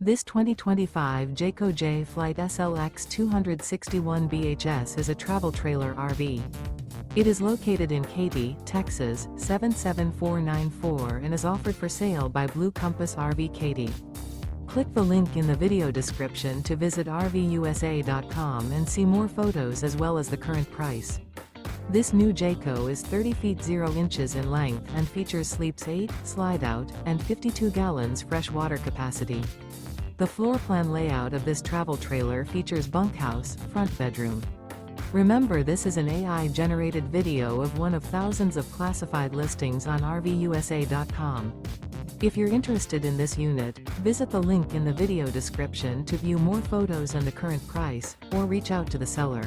This 2025 Jayco Jay Flight SLX 261 BHS is a travel trailer RV. It is located in Katy, Texas, 77494 and is offered for sale by Blue Compass RV Katy. Click the link in the video description to visit RVUSA.com and see more photos as well as the current price. This new Jayco is 30 feet 0 inches in length and features sleeps 8, slide-out, and 52 gallons fresh water capacity. The floor plan layout of this travel trailer features bunkhouse, front bedroom. Remember, this is an AI-generated video of one of thousands of classified listings on RVUSA.com. If you're interested in this unit, visit the link in the video description to view more photos and the current price, or reach out to the seller.